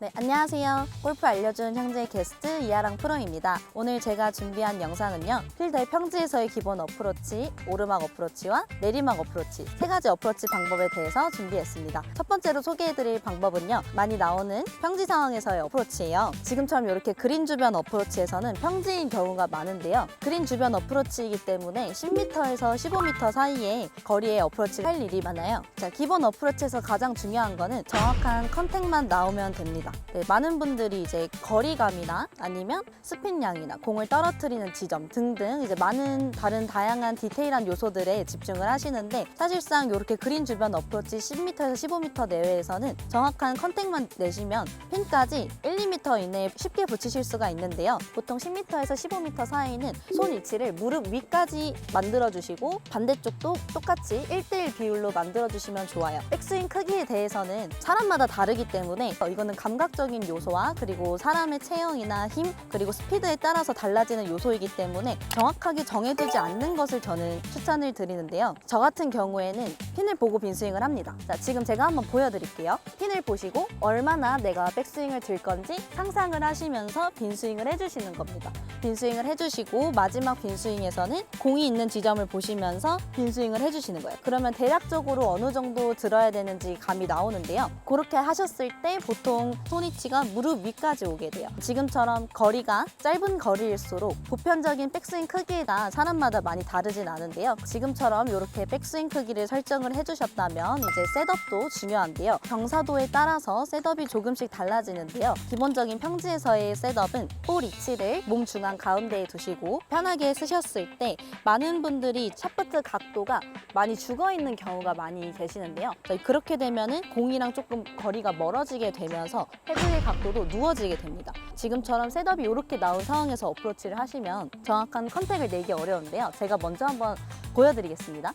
네, 안녕하세요. 골프 알려준 형제 게스트 이하랑 프로입니다. 오늘 제가 준비한 영상은요. 필드의 평지에서의 기본 어프로치, 오르막 어프로치와 내리막 어프로치 세 가지 어프로치 방법에 대해서 준비했습니다. 첫 번째로 소개해드릴 방법은요. 많이 나오는 평지 상황에서의 어프로치예요. 지금처럼 이렇게 그린 주변 어프로치에서는 평지인 경우가 많은데요. 그린 주변 어프로치이기 때문에 10m에서 15m 사이에 거리의 어프로치를 할 일이 많아요. 자, 기본 어프로치에서 가장 중요한 거는 정확한 컨택만 나오면 됩니다. 네, 많은 분들이 이제 거리감이나 아니면 스핀량이나 공을 떨어뜨리는 지점 등등 이제 많은 다른 다양한 디테일한 요소들에 집중을 하시는데 사실상 이렇게 그린 주변 어프로치 10m에서 15m 내외에서는 정확한 컨택만 내시면 핀까지 1, 2m 이내에 쉽게 붙이실 수가 있는데요. 보통 10m에서 15m 사이는 손 위치를 무릎 위까지 만들어주시고 반대쪽도 똑같이 1대1 비율로 만들어주시면 좋아요. 백스윙 크기에 대해서는 사람마다 다르기 때문에 이거는 감각적인 요소와 그리고 사람의 체형이나 힘 그리고 스피드에 따라서 달라지는 요소이기 때문에 정확하게 정해두지 않는 것을 저는 추천을 드리는데요. 저 같은 경우에는 핀을 보고 빈스윙을 합니다. 자, 지금 제가 한번 보여드릴게요. 핀을 보시고 얼마나 내가 백스윙을 들 건지 상상을 하시면서 빈스윙을 해주시는 겁니다. 빈스윙을 해주시고 마지막 빈스윙에서는 공이 있는 지점을 보시면서 빈스윙을 해주시는 거예요. 그러면 대략적으로 어느 정도 들어야 되는지 감이 나오는데요. 그렇게 하셨을 때 보통 손 위치가 무릎 위까지 오게 돼요. 지금처럼 거리가 짧은 거리일수록 보편적인 백스윙 크기가 사람마다 많이 다르진 않은데요. 지금처럼 이렇게 백스윙 크기를 설정을 해주셨다면 이제 셋업도 중요한데요. 경사도에 따라서 셋업이 조금씩 달라지는데요. 기본적인 평지에서의 셋업은 볼 위치를 몸 중앙 가운데에 두시고 편하게 쓰셨을 때 많은 분들이 샤프트 각도가 많이 죽어있는 경우가 많이 계시는데요. 그렇게 되면은 공이랑 조금 거리가 멀어지게 되면서 헤드의 각도도 누워지게 됩니다. 지금처럼 셋업이 이렇게 나온 상황에서 어프로치를 하시면 정확한 컨택을 내기 어려운데요. 제가 먼저 한번 보여드리겠습니다.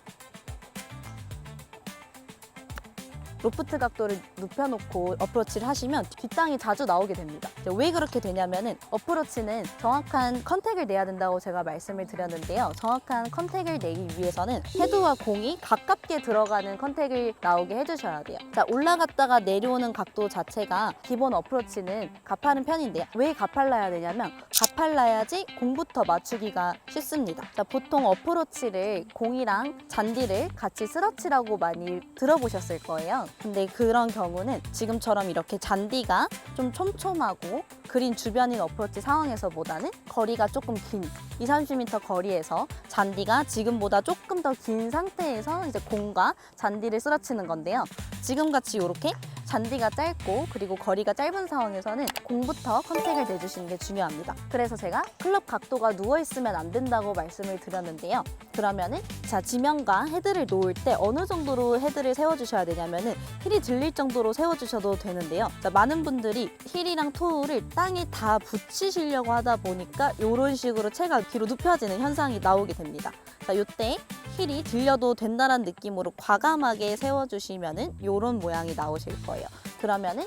로프트 각도를 눕혀놓고 어프로치를 하시면 뒷땅이 자주 나오게 됩니다. 왜 그렇게 되냐면은 어프로치는 정확한 컨택을 내야 된다고 제가 말씀을 드렸는데요. 정확한 컨택을 내기 위해서는 헤드와 공이 가깝게 들어가는 컨택을 나오게 해주셔야 돼요. 자, 올라갔다가 내려오는 각도 자체가 기본 어프로치는 가파른 편인데요. 왜 가팔라야 되냐면 가팔라야지 공부터 맞추기가 쉽습니다. 자, 보통 어프로치를 공이랑 잔디를 같이 쓰러치라고 많이 들어보셨을 거예요. 근데 그런 경우는 지금처럼 이렇게 잔디가 좀 촘촘하고 그린 주변인 어프로치 상황에서보다는 거리가 조금 긴 20, 30m 거리에서 잔디가 지금보다 조금 더 긴 상태에서 이제 공과 잔디를 쓰러치는 건데요. 지금같이 이렇게 잔디가 짧고 그리고 거리가 짧은 상황에서는 공부터 컨택을 내주시는 게 중요합니다. 그래서 제가 클럽 각도가 누워있으면 안 된다고 말씀을 드렸는데요. 그러면은 자, 지면과 헤드를 놓을 때 어느 정도로 헤드를 세워주셔야 되냐면은 힐이 들릴 정도로 세워주셔도 되는데요. 자, 많은 분들이 힐이랑 토우를 땅에 다 붙이시려고 하다 보니까 이런 식으로 채가 뒤로 눕혀지는 현상이 나오게 됩니다. 자, 이때 힐이 들려도 된다는 느낌으로 과감하게 세워주시면은 이런 모양이 나오실 거예요. 그러면은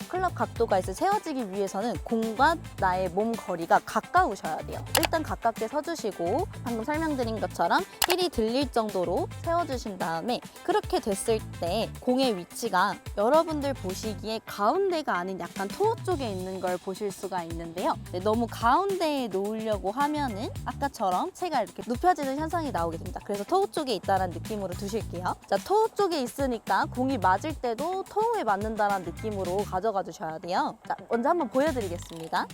클럽 각도가 이제 세워지기 위해서는 공과 나의 몸 거리가 가까우셔야 돼요. 일단 가깝게 서주시고 방금 설명드린 것처럼 힐이 들릴 정도로 세워주신 다음에 그렇게 됐을 때 공의 위치가 여러분들 보시기에 가운데가 아닌 약간 토우 쪽에 있는 걸 보실 수가 있는데요. 너무 가운데에 놓으려고 하면은 아까처럼 채가 이렇게 눕혀지는 현상이 나오게 됩니다. 그래서 토우 쪽에 있다는 느낌으로 두실게요. 자, 토우 쪽에 있으니까 공이 맞을 때도 토우에 맞는다는 느낌으로 가져가 주셔야 돼요. 자, 먼저 한번 보여드리겠습니다.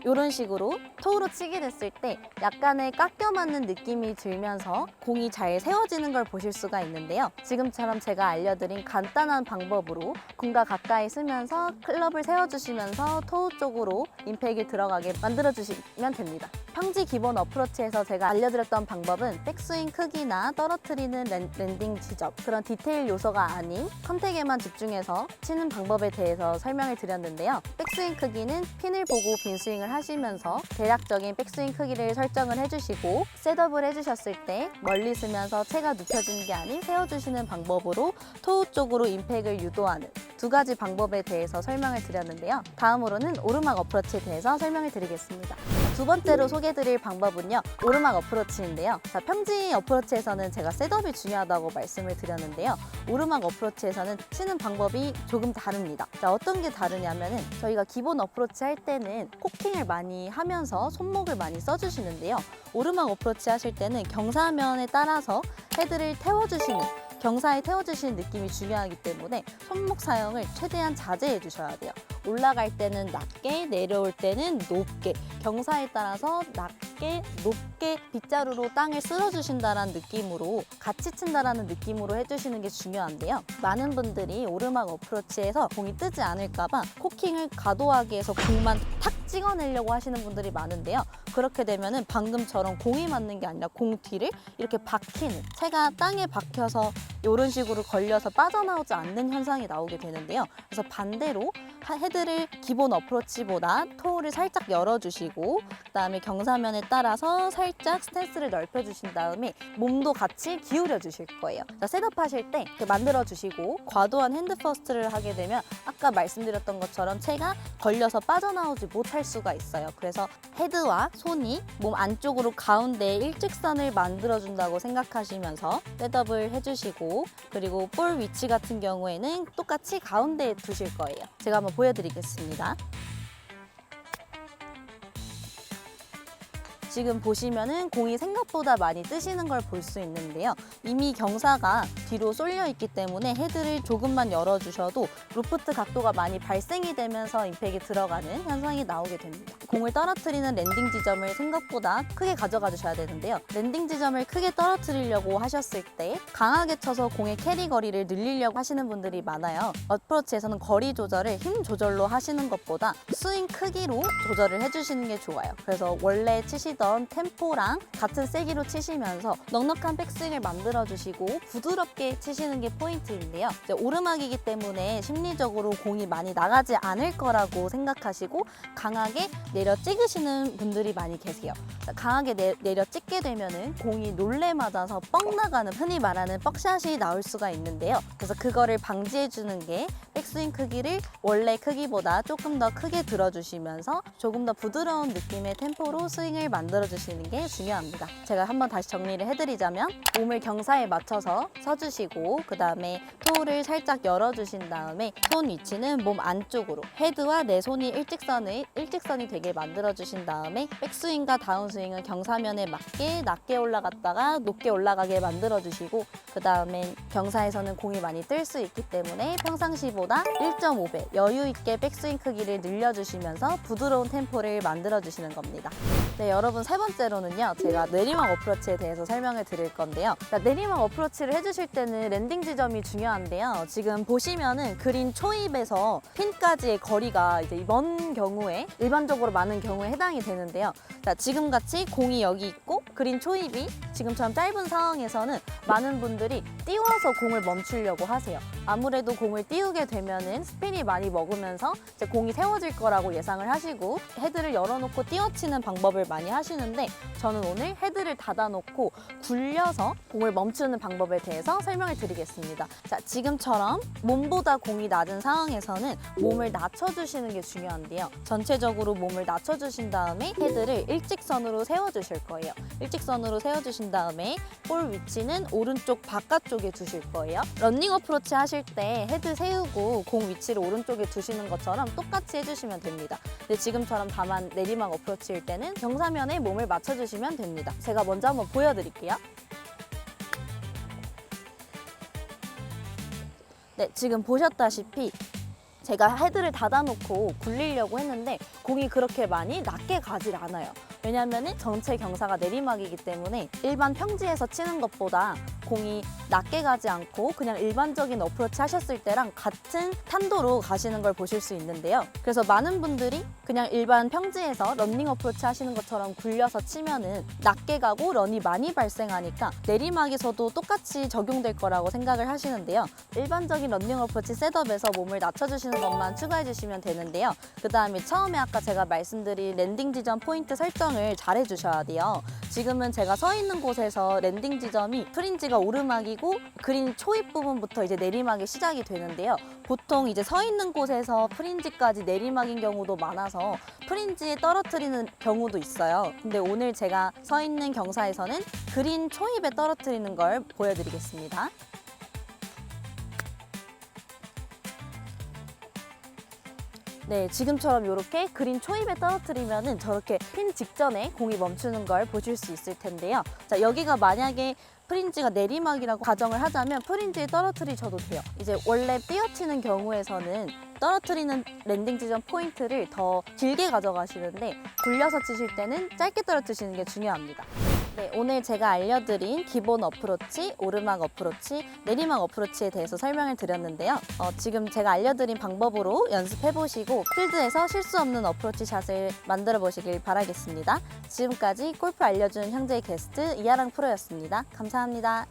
이런 식으로 토우로 치게 됐을 때 약간의 깎여 맞는 느낌이 들면서 공이 잘 세워지는 걸 보실 수가 있는데요. 지금처럼 제가 알려드린 간단한 방법으로 공과 가까이 쓰면서 클럽을 세워주시면서 토우 쪽으로 임팩이 들어가게 만들어주시면 됩니다. 평지 기본 어프로치에서 제가 알려드렸던 방법은 백스윙 크기나 떨어뜨리는 랜딩 지점 그런 디테일 요소가 아닌 컨택에만 집중해서 치는 방법에 대해서 설명을 드렸는데요. 백스윙 크기는 핀을 보고 빈스윙을 하시면서 대략적인 백스윙 크기를 설정을 해주시고 셋업을 해주셨을 때 멀리 쓰면서 채가 눕혀지는 게 아닌 세워주시는 방법으로 토우 쪽으로 임팩을 유도하는 두 가지 방법에 대해서 설명을 드렸는데요. 다음으로는 오르막 어프로치에 대해서 설명을 드리겠습니다. 두 번째로 소개해드릴 방법은요, 오르막 어프로치인데요. 자, 평지 어프로치에서는 제가 셋업이 중요하다고 말씀을 드렸는데요. 오르막 어프로치에서는 치는 방법이 조금 다릅니다. 자, 어떤 게 다르냐면은 저희가 기본 어프로치 할 때는 코킹을 많이 하면서 손목을 많이 써주시는데요. 오르막 어프로치 하실 때는 경사면에 따라서 헤드를 태워주시는, 경사에 태워주시는 느낌이 중요하기 때문에 손목 사용을 최대한 자제해 주셔야 돼요. 올라갈 때는 낮게, 내려올 때는 높게, 경사에 따라서 낮게, 높게 빗자루로 땅을 쓸어주신다는 느낌으로, 같이 친다라는 느낌으로 해주시는 게 중요한데요. 많은 분들이 오르막 어프로치에서 공이 뜨지 않을까봐 코킹을 과도하게 해서 공만 탁 찍어내려고 하시는 분들이 많은데요. 그렇게 되면은 방금처럼 공이 맞는 게 아니라 공 뒤를 이렇게 박히는, 채가 땅에 박혀서 이런 식으로 걸려서 빠져나오지 않는 현상이 나오게 되는데요. 그래서 반대로 헤드를 기본 어프로치보다 토우를 살짝 열어주시고, 그다음에 경사면에 따라서 살짝 스탠스를 넓혀주신 다음에 몸도 같이 기울여 주실 거예요. 자, 셋업 하실 때 만들어 주시고 과도한 핸드 퍼스트를 하게 되면 아까 말씀드렸던 것처럼 채가 걸려서 빠져나오지 못할 수가 있어요. 그래서 헤드와 손이 몸 안쪽으로 가운데에 일직선을 만들어준다고 생각하시면서 셋업을 해주시고, 그리고 볼 위치 같은 경우에는 똑같이 가운데에 두실 거예요. 제가 한번 보여드리겠습니다. 지금 보시면은 공이 생각보다 많이 뜨시는 걸 볼 수 있는데요. 이미 경사가 뒤로 쏠려 있기 때문에 헤드를 조금만 열어주셔도 로프트 각도가 많이 발생이 되면서 임팩이 들어가는 현상이 나오게 됩니다. 공을 떨어뜨리는 랜딩 지점을 생각보다 크게 가져가 주셔야 되는데요. 랜딩 지점을 크게 떨어뜨리려고 하셨을 때 강하게 쳐서 공의 캐리 거리를 늘리려고 하시는 분들이 많아요. 어프로치에서는 거리 조절을 힘 조절로 하시는 것보다 스윙 크기로 조절을 해주시는 게 좋아요. 그래서 원래 치시던 템포랑 같은 세기로 치시면서 넉넉한 백스윙을 만들어주시고 부드럽게 치시는 게 포인트인데요. 이제 오르막이기 때문에 심리적으로 공이 많이 나가지 않을 거라고 생각하시고 강하게 내려 찍으시는 분들이 많이 계세요. 강하게 내려 찍게 되면은 공이 놀래 맞아서 뻥 나가는, 흔히 말하는 뻑샷이 나올 수가 있는데요. 그래서 그거를 방지해주는 게 백스윙 크기를 원래 크기보다 조금 더 크게 들어주시면서 조금 더 부드러운 느낌의 템포로 스윙을 만들어주시는 게 중요합니다. 제가 한번 다시 정리를 해드리자면 몸을 경사에 맞춰서 서주시고, 그 다음에 토우를 살짝 열어주신 다음에 손 위치는 몸 안쪽으로, 헤드와 내 손이 일직선이 되게 만들어주신 다음에 백스윙과 다운스윙은 경사면에 맞게 낮게 올라갔다가 높게 올라가게 만들어주시고, 그 다음에 경사에서는 공이 많이 뜰 수 있기 때문에 평상시보다 1.5배 여유 있게 백스윙 크기를 늘려주시면서 부드러운 템포를 만들어주시는 겁니다. 네, 여러분, 세 번째로는요, 제가 내리막 어프로치에 대해서 설명을 드릴 건데요. 내리막 어프로치를 해주실 때는 랜딩 지점이 중요한데요. 지금 보시면은 그린 초입에서 핀까지의 거리가 이제 먼 경우에, 일반적으로 많은 경우에 해당이 되는데요. 자, 지금 같이 공이 여기 있고 그린 초입이 지금처럼 짧은 상황에서는 많은 분들이 띄워서 공을 멈추려고 하세요. 아무래도 공을 띄우게 되면은 스핀이 많이 먹으면서 이제 공이 세워질 거라고 예상을 하시고 헤드를 열어놓고 띄워치는 방법을 많이 하시는데, 저는 오늘 헤드를 닫아놓고 굴려서 공을 멈추는 방법에 대해서 설명을 드리겠습니다. 자, 지금처럼 몸보다 공이 낮은 상황에서는 몸을 낮춰주시는 게 중요한데요. 전체적으로 몸을 낮춰주신 다음에 헤드를 일직선으로 세워주실 거예요. 일직선으로 세워주신 다음에 볼 위치는 오른쪽 바깥쪽에 두실 거예요. 런닝 어프로치 하실 때 헤드 세우고 공 위치를 오른쪽에 두시는 것처럼 똑같이 해주시면 됩니다. 근데 지금처럼 다만 내리막 어프로치일 때는 경사면에 몸을 맞춰주시면 됩니다. 제가 먼저 한번 보여드릴게요. 네, 지금 보셨다시피 제가 헤드를 닫아놓고 굴리려고 했는데 공이 그렇게 많이 낮게 가질 않아요. 왜냐하면 전체 경사가 내리막이기 때문에 일반 평지에서 치는 것보다 공이 낮게 가지 않고 그냥 일반적인 어프로치 하셨을 때랑 같은 탄도로 가시는 걸 보실 수 있는데요. 그래서 많은 분들이 그냥 일반 평지에서 런닝 어프로치 하시는 것처럼 굴려서 치면은 낮게 가고 런이 많이 발생하니까 내리막에서도 똑같이 적용될 거라고 생각을 하시는데요. 일반적인 런닝 어프로치 셋업에서 몸을 낮춰주시는 것만 추가해 주시면 되는데요. 그 다음에 처음에 아까 제가 말씀드린 랜딩 지점 포인트 설정을 설명을 잘 해주셔야 돼요. 지금은 제가 서 있는 곳에서 랜딩 지점이 프린지가 오르막이고 그린 초입 부분부터 이제 내리막이 시작이 되는데요. 보통 이제 서 있는 곳에서 프린지까지 내리막인 경우도 많아서 프린지에 떨어뜨리는 경우도 있어요. 근데 오늘 제가 서 있는 경사에서는 그린 초입에 떨어뜨리는 걸 보여드리겠습니다. 네, 지금처럼 이렇게 그린 초입에 떨어뜨리면은 저렇게 핀 직전에 공이 멈추는 걸 보실 수 있을 텐데요. 자, 여기가 만약에 프린지가 내리막이라고 가정을 하자면 프린지에 떨어뜨리셔도 돼요. 이제 원래 삐어치는 경우에서는 떨어뜨리는 랜딩 지점 포인트를 더 길게 가져가시는데 굴려서 치실 때는 짧게 떨어뜨리시는 게 중요합니다. 네, 오늘 제가 알려드린 기본 어프로치, 오르막 어프로치, 내리막 어프로치에 대해서 설명을 드렸는데요. 지금 제가 알려드린 방법으로 연습해보시고 필드에서 실수 없는 어프로치 샷을 만들어 보시길 바라겠습니다. 지금까지 골프 알려주는 형제의 게스트 이하랑 프로였습니다. 감사합니다.